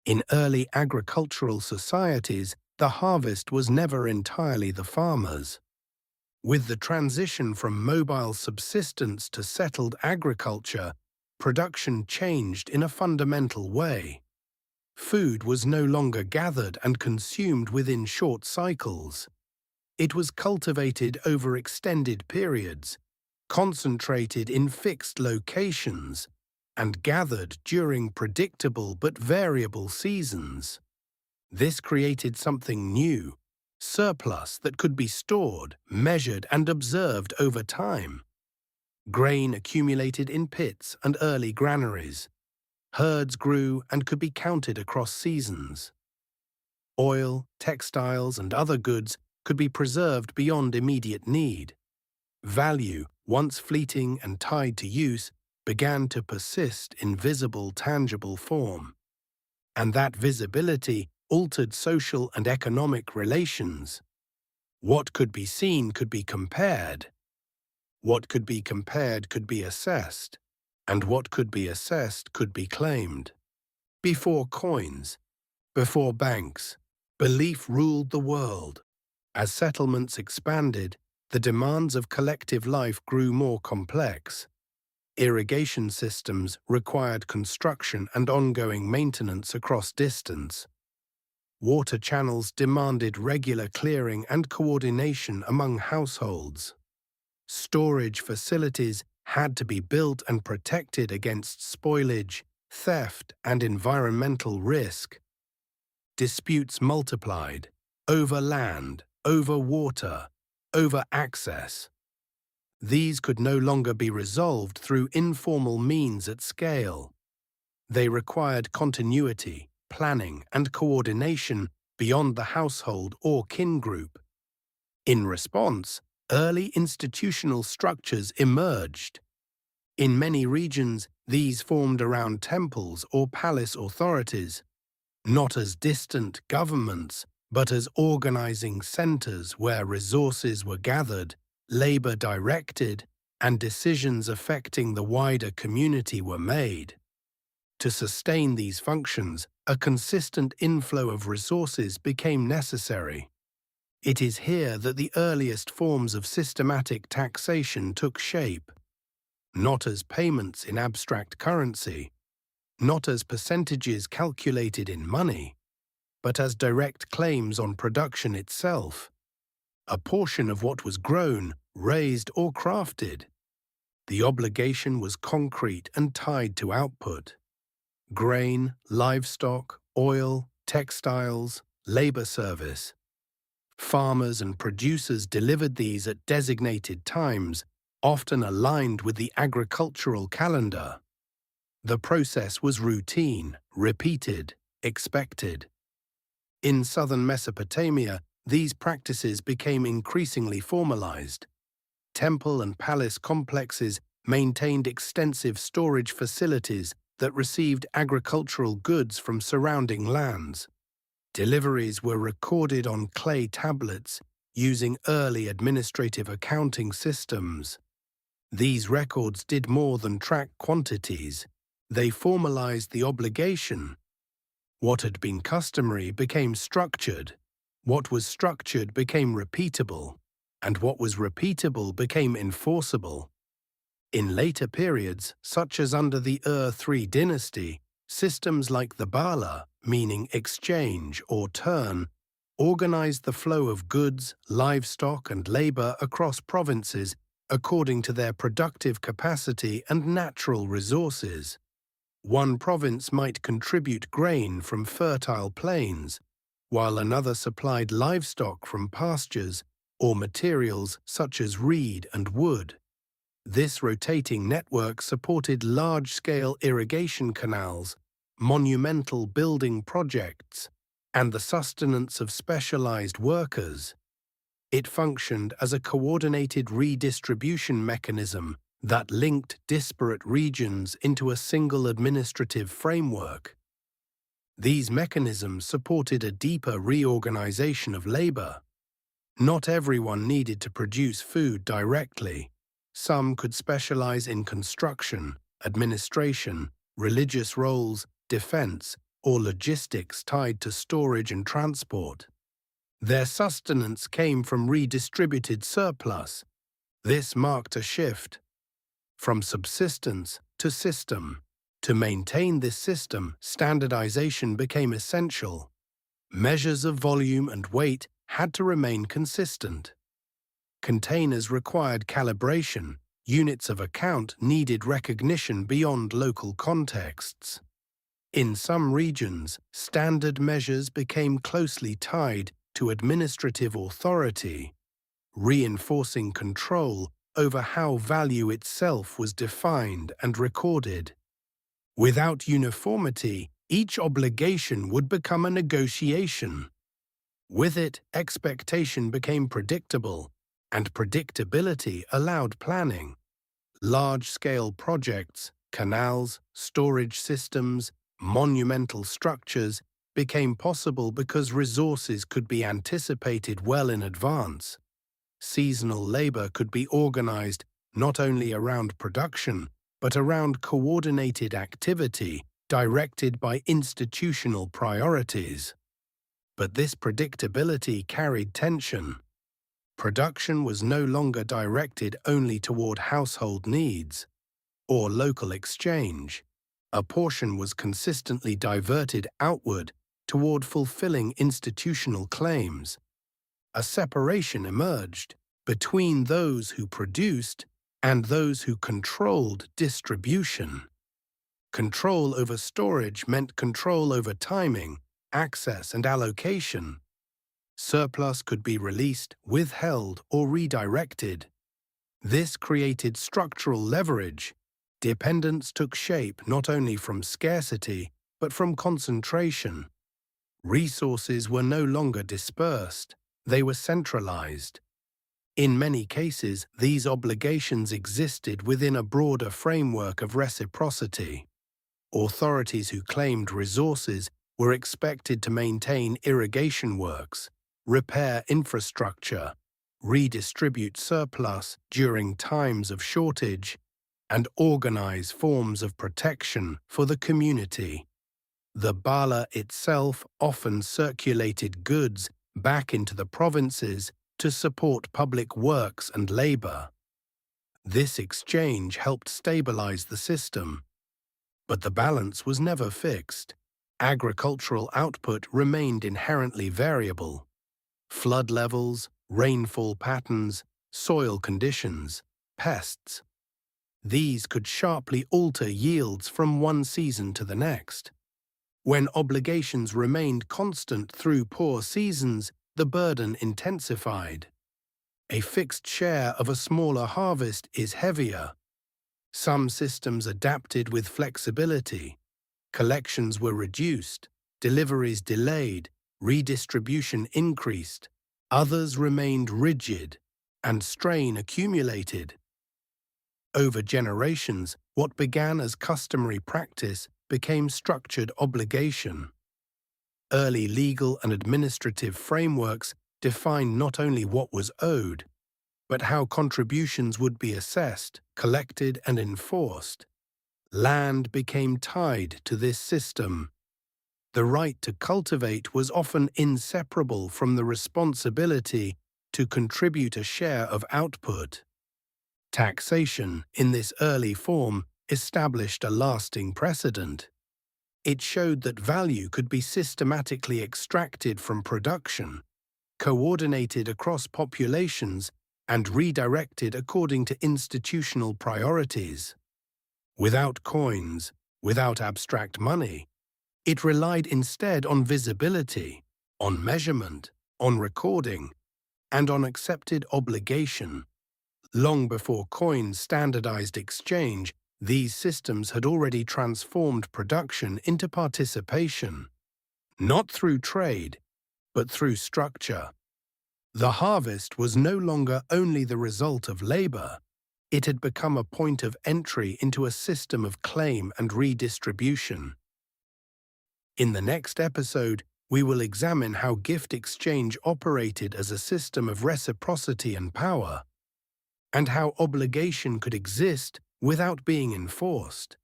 In early agricultural societies, the harvest was never entirely the farmer's. With the transition from mobile subsistence to settled agriculture, production changed in a fundamental way. Food was no longer gathered and consumed within short cycles. It was cultivated over extended periods, concentrated in fixed locations, and gathered during predictable but variable seasons. This created something new, surplus that could be stored, measured, and observed over time. Grain accumulated in pits and early granaries. Herds grew and could be counted across seasons. Oil, textiles, and other goods could be preserved beyond immediate need. Value, once fleeting and tied to use, began to persist in visible, tangible form. And that visibility altered social and economic relations. What could be seen could be compared. What could be compared could be assessed. And what could be assessed could be claimed. Before coins, before banks, belief ruled the world. As settlements expanded, the demands of collective life grew more complex. Irrigation systems required construction and ongoing maintenance across distance. Water channels demanded regular clearing and coordination among households. Storage facilities had to be built and protected against spoilage, theft, and environmental risk. Disputes multiplied over land, over water, over access. These could no longer be resolved through informal means at scale. They required continuity, planning, and coordination beyond the household or kin group. In response, early institutional structures emerged. In many regions, these formed around temples or palace authorities, not as distant governments, but as organizing centers where resources were gathered, labor directed, and decisions affecting the wider community were made. To sustain these functions, a consistent inflow of resources became necessary. It is here that the earliest forms of systematic taxation took shape, not as payments in abstract currency, not as percentages calculated in money, but as direct claims on production itself. A portion of what was grown, raised, or crafted. The obligation was concrete and tied to output. Grain, livestock, oil, textiles, labor service. Farmers and producers delivered these at designated times, often aligned with the agricultural calendar. The process was routine, repeated, expected. In southern Mesopotamia, these practices became increasingly formalized. Temple and palace complexes maintained extensive storage facilities that received agricultural goods from surrounding lands. Deliveries were recorded on clay tablets using early administrative accounting systems. These records did more than track quantities. They formalized the obligation. What had been customary became structured. What was structured became repeatable, and what was repeatable became enforceable. In later periods, such as under the Ur-III dynasty, systems like the Bala, meaning exchange or turn, organized the flow of goods, livestock, and labor across provinces according to their productive capacity and natural resources. One province might contribute grain from fertile plains, while another supplied livestock from pastures or materials such as reed and wood. This rotating network supported large-scale irrigation canals, monumental building projects, and the sustenance of specialized workers. It functioned as a coordinated redistribution mechanism that linked disparate regions into a single administrative framework. These mechanisms supported a deeper reorganization of labor. Not everyone needed to produce food directly. Some could specialize in construction, administration, religious roles, defense, or logistics tied to storage and transport. Their sustenance came from redistributed surplus. This marked a shift from subsistence to system. To maintain this system, standardization became essential. Measures of volume and weight had to remain consistent. Containers required calibration. Units of account needed recognition beyond local contexts. In some regions, standard measures became closely tied to administrative authority, reinforcing control over how value itself was defined and recorded. Without uniformity, each obligation would become a negotiation. With it, expectation became predictable, and predictability allowed planning. Large-scale projects, canals, storage systems, monumental structures became possible because resources could be anticipated well in advance. Seasonal labor could be organized not only around production, but around coordinated activity directed by institutional priorities. But this predictability carried tension. Production was no longer directed only toward household needs or local exchange. A portion was consistently diverted outward toward fulfilling institutional claims. A separation emerged between those who produced and those who controlled distribution. Control over storage meant control over timing, access, and allocation. Surplus could be released, withheld, or redirected. This created structural leverage. Dependence took shape not only from scarcity, but from concentration. Resources were no longer dispersed, they were centralized. In many cases, these obligations existed within a broader framework of reciprocity. Authorities who claimed resources were expected to maintain irrigation works, repair infrastructure, redistribute surplus during times of shortage, and organize forms of protection for the community. The bala itself often circulated goods back into the provinces to support public works and labor. This exchange helped stabilize the system. But the balance was never fixed. Agricultural output remained inherently variable. Flood levels, rainfall patterns, soil conditions, pests. These could sharply alter yields from one season to the next. When obligations remained constant through poor seasons, the burden intensified. A fixed share of a smaller harvest is heavier. Some systems adapted with flexibility. Collections were reduced, deliveries delayed, redistribution increased. Others remained rigid, and strain accumulated. Over generations, what began as customary practice became structured obligation. Early legal and administrative frameworks defined not only what was owed, but how contributions would be assessed, collected, and enforced. Land became tied to this system. The right to cultivate was often inseparable from the responsibility to contribute a share of output. Taxation, in this early form, established a lasting precedent. It showed that value could be systematically extracted from production, coordinated across populations, and redirected according to institutional priorities. Without coins, without abstract money, it relied instead on visibility, on measurement, on recording, and on accepted obligation. Long before coins standardized exchange, these systems had already transformed production into participation, not through trade, but through structure. The harvest was no longer only the result of labor. It had become a point of entry into a system of claim and redistribution. In the next episode, we will examine how gift exchange operated as a system of reciprocity and power, and how obligation could exist without being enforced.